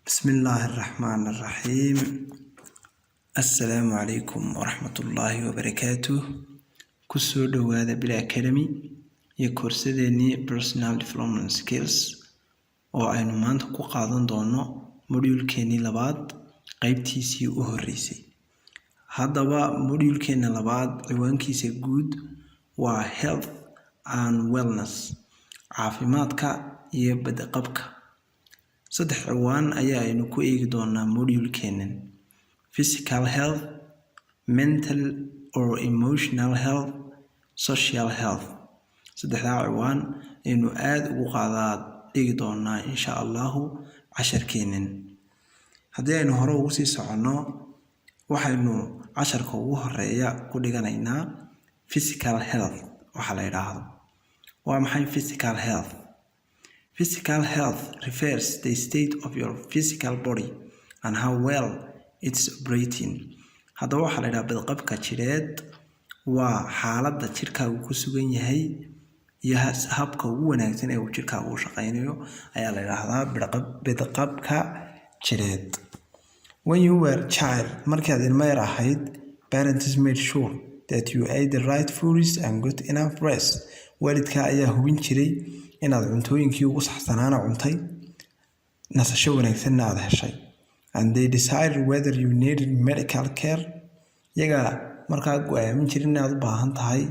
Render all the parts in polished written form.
بسم الله الرحمن الرحيم. السلام عليكم ورحمة الله وبركاته. كسو دوادا بالأكاديمي iyo koorsadeenii personal development skills oo aynu maanta ku qaadan doono module-keenii labaad qaybtiisii u horeysay. Haddaba module-keena labaad ciwaankiisa guud waa health and wellness, caafimaadka iyo badqabka. saddex ciwaan ayaa aynu ku eegi doonaa module-keenan: physical health, mental or emotional health, social health. saddexdaa ciwaan aynu aad ugu dhigi doonaa insha allahu casharkeenan. haddii aynu hore ugu sii soconno, waxaynu casharka ugu horeeya ku dhiganaynaa physical health. waxa la yidhaahdo waa maxay physical health? Physical health refers to the state of your physical body and how well it's operating. haddaba waxaa la yidhaha badqabka jireed waa xaaladda jirkaagu ku sugan yahay iyo habka ugu wanaagsan ee uu jirkaagu u shaqaynayo ayaa la yidhaahdaa badqabka jireed. When you were a child, markaad ilmo yar ahayd, parents made sure that you ate the right foods and got enough rest. waalidka ayaa hubin jiray inaad cuntooyinkii ugu saxsanaana cuntay, nasasho wanaagsanna aad heshay. And they decided whether you needed medical care. iyaga markaa go'aamin jirin inaad u baahan tahay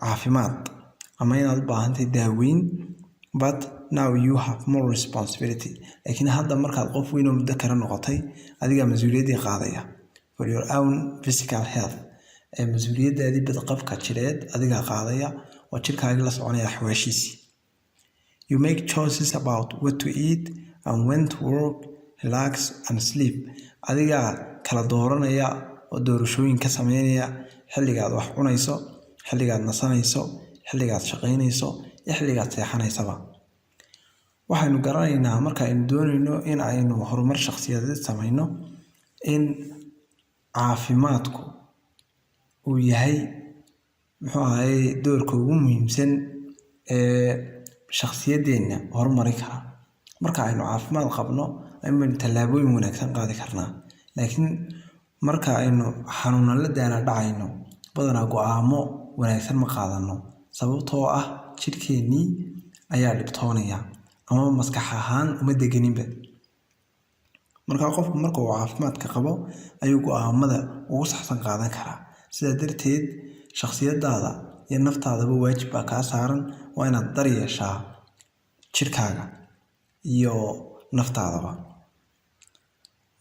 caafimaad ama inaad u baahan tahay daaweyn. But now you have more responsibility. laakiin hadda markaad qof weyn oo muddo kale noqotay, adigaa mas-uuliyaddii qaadaya for your own physical health. mas-uuliyaddaadii badqabka jireed adigaa qaadaya oo jirkaagii la soconaya axwaashiisii. You make choices about what to eat and when to work, relax and sleep. adigaa kala dooranaya oo doorashooyin ka sameynaya xilligaad wax cunayso, xilligaad nasanayso, xilligaad shaqaynayso iyo xilligaad seexanaysaba. waxaynu garanaynaa marka aynu doonayno in aynu horumar shakhsiyadeed samayno in caafimaadku uu yahay doorka ugu muhiimsan ee shakhsiyadeenna horumari kara. marka aynu caafimaad qabno aynu tallaabooyin wanaagsan qaadi karnaa. laakiin marka aynu xanuunan la daala dhacayno, badanaa go'aamo wanaagsan ma qaadano, sababtoo ah jirkeennii ayaa dhibtoonaya ama maskax ahaan uma deganinba. markaa qofku marka uu caafimaadka qabo ayuu go'aamada ugu saxsan qaadan karaa. sidaa darteed shakhsiyadaada iyo naftaadaba waajib baa kaa saaran, waa inaad daryeeshaa jirkaaga iyo naftaadaba.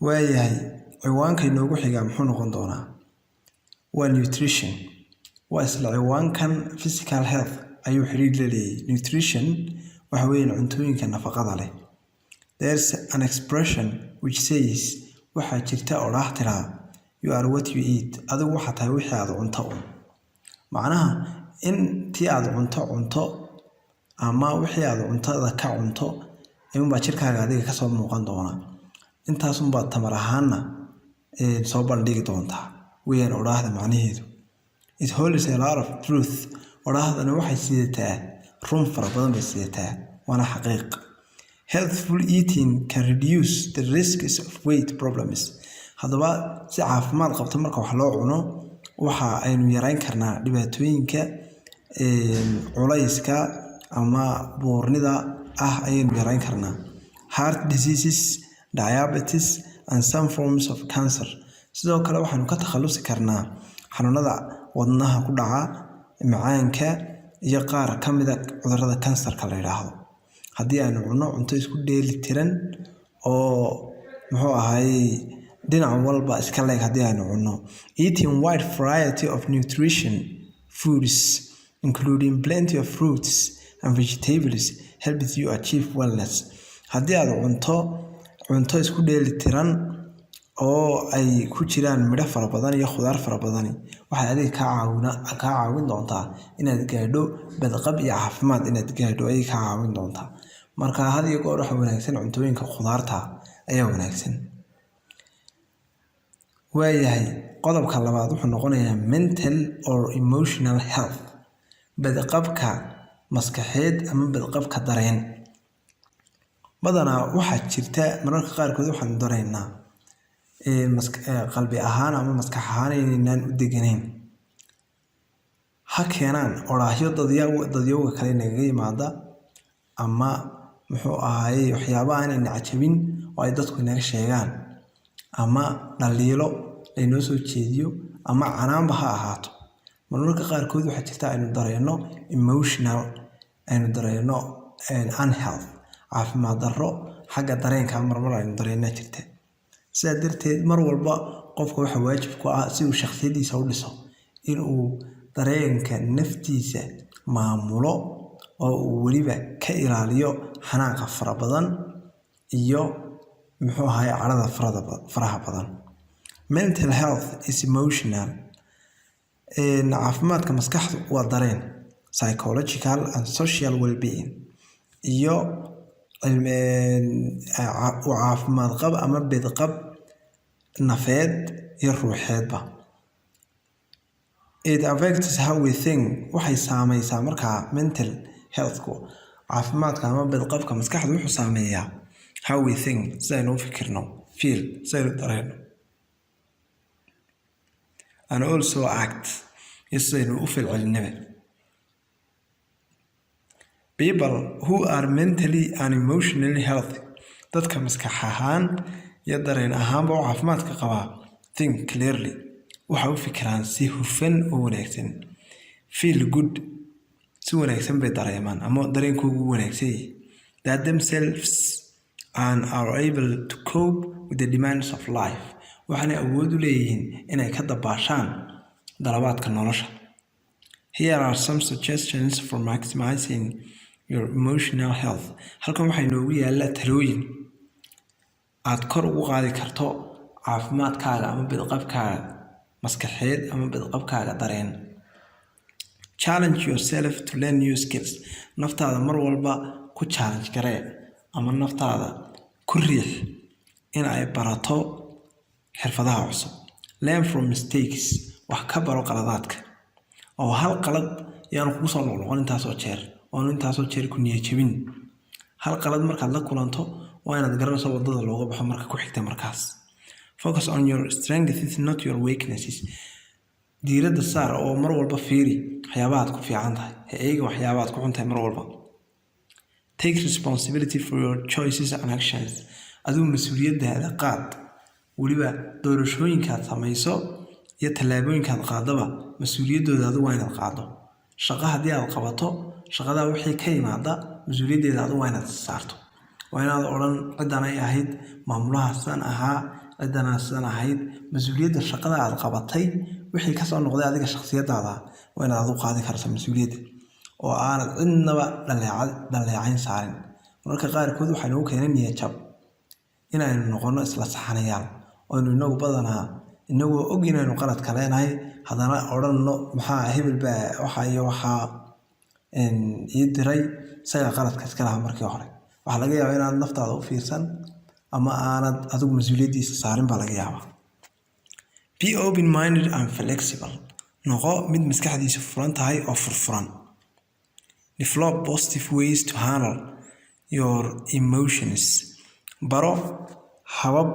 waayahay, ciwaanka inoogu xigaa muxuu noqon doonaa? waa nutrition. waa isla ciwaankan physical health ayuu xiriir la leeyahay. nutrition waxa weeyaan cuntooyinka nafaqada leh. There's an expression which says, waxaa jirta odhaah tiraa, you are what you eat. adigu waxaa tahay wixii aad cunto un. macnaha intii aad cunto ama wixii aad cuntada ka cunto ayuunbaa jirkaaga adiga kasoo muuqan doona. intaasunbaa tamar ahaanna soo bandhigi doontaa weyaan odhaahda macnaheedu. It holds a lot of truth. odhaahdana waxay sidataa run fara badan bay sidataa, waana xaqiiq. Healthful eating can reduce the risks of weight problems. haddaba si caafimaad qabta marka wax loo cuno, waxa aynu yarayn karnaa dhibaatooyinka culayska ama buurnida ah ayaynu yarayn karnaa. Heart diseases, diabetes and some forms of cancer. sidoo kale waxaanu ka takhalusi karnaa xanuunada wadnaha ku dhaca, macaanka iyo qaar ka mid a cudurrada kansarka la yidhaahdo. haddii aynu cunno cunto isku dheeli tiran oo dhinac walba iska leeg haddii aynu cunno. Eating wide variety of nutrition foods including plenty of fruits and vegetables helps you achieve wellness. haddii aad cunto isku dheeli tiran oo ay ku jiraan midho fara badan iyo khudaar fara badani, waxay adiga kaa caawin doontaa inaad gaadho badqab iyo caafimaad inaad gaadho ayay kaa caawin doontaa. marka had iyo goor waxa wanaagsan cuntooyinka khudaarta ayaa wanaagsan. waayahay, qodobka labaad wuxuu noqonayaa mental or emotional health, badqabka maskaxeed ama badqabka dareen. badanaa waxaa jirta mararka qaarkood waxaan dareennaa qalbi ahaan ama maskax ahaan inaynaan u deganayn. Ha keenaan oraahyo dadyowga kale nagaga yimaada ama muxuu ahaayey waxyaabaha aanayna cajabin oo ay dadku inaga sheegaan, ama dhaliilo laynoo soo jeediyo, ama canaanba ha ahaato. mararka qaarkood waxaa jirta aynu dareenno emotional, aynu dareenno unhealth, caafimaad darro xagga dareenka marmar aynu dareennaa jirta. sidaa darteed mar walba qofka waxaa waajib ku ah si uu shakhsiyadiisa u dhiso inuu dareenka naftiisa maamulo oo uu weliba ka ilaaliyo xanaaqa fara badan iyo muxuu ahaay cadhada faraha badan. Mental health is emotional. caafimaadka maskaxdu waa dareen, psychological and social well-being, iyo caafimaad qab ama bedqab nafeed iyo ruuxeedba. It affects how we think. waxay saameysaa markaa mental healthku caafimaadka ama bedqabka maskaxdu wuxuu saameeyaa how we think, sidaynu u fikirno, feel, sidaynu dareeno, and also act, iyo sidaynu u falcelinaba. People who are mentally and emotionally healthy, dadka maskax ahaan iyo dareen ahaanba u caafimaadka qabaa, think clearly, waxa u fikiraan si hufan oo wanaagsan, feel good, si wanaagsan bay dareemaan ama dareenkoogu wanaagsan yahay, that themselves and are able to cope with the demands of life. waxaanay awood u leeyihiin inay ka dabaashaan dalabaadka nolosha. Here are some suggestions for maximizing your emotional health. halkan waxaa inoogu yaalla talooyin aad kor ugu qaadi karto caafimaadkaaga ama bedqabkaaga maskaxeed ama bedqabkaaga dareen. Challenge yourself to learn new skills. naftaada mar walba ku challenge garee ama naftaada ku riix in ay barato xirfadaha cusub. Learn from mistakes. wax ka baro qaladaadka. oo hal qalad yaanu kugu soo noqnoqon intaasoo jeer, oonu intaasoo jeer ku niyad jabin. hal qalad markaad la kulanto waa inaad garanayso wadada looga baxo marka ku xigta markaas. Focus on your strengths, not your weaknesses. diiradda saar oo mar walba fiiri waxyaabaha aad ku fiican tahay, ha eegi waxyaabaha aad ku xun tahay mar walba. Take responsibility for your choices and actions. adigu mas-uuliyaddaada qaad, weliba doorashooyinkaad samayso iyo tallaabooyinkaad qaadaba mas-uuliyaddooda adigu waa inaad qaado. shaqo haddii aad qabato, shaqadaa wixii ka yimaada mas-uuliyaddeeda adigu waa inaad saarto. waa inaad odhan ciddan ay ahayd maamulaha sidan ahaa, ciddanaa sidan ahayd. mas-uuliyadda shaqada aad qabatay wixii kasoo noqday adiga shakhsiyadaada waa inaad adigu qaadi karta mas-uuliyadda, oo aanad cidnaba dhaleecayn saarin. mararka qaarkood waxaa noogu keenay niyad jab inaynu noqono isla saxanayaal, oynu inagu badanaa inagoo og inaynu qaladka leenahay haddana odhanno maxaa hebel baa waxa iyo waxaa ii diray, isagaa qaladka iska lahaa markii hore. waxaa laga yaabaa inaad naftaada u fiirsan ama aanad adigu mas-uuliyaddiisa saarin baa laga yaabaa. Be open-minded and flexible. noqo mid maskaxdiisa furan tahay oo furfuran. Develop positive ways to handle your emotions. baro habab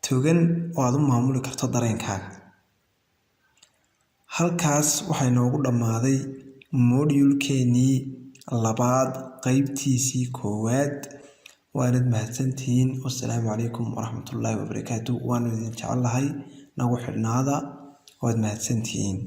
togan oo aad u maamuli karto dareenkaaga. halkaas waxay noogu dhammaaday module-keenii 2 qaybtiisii 1. waanad mahadsantihiin. wassalaamu calaykum waraxmatullaahi wabarakaatu. waanu idin jecelahay. nagu xidhnaada. waad mahadsantihiin.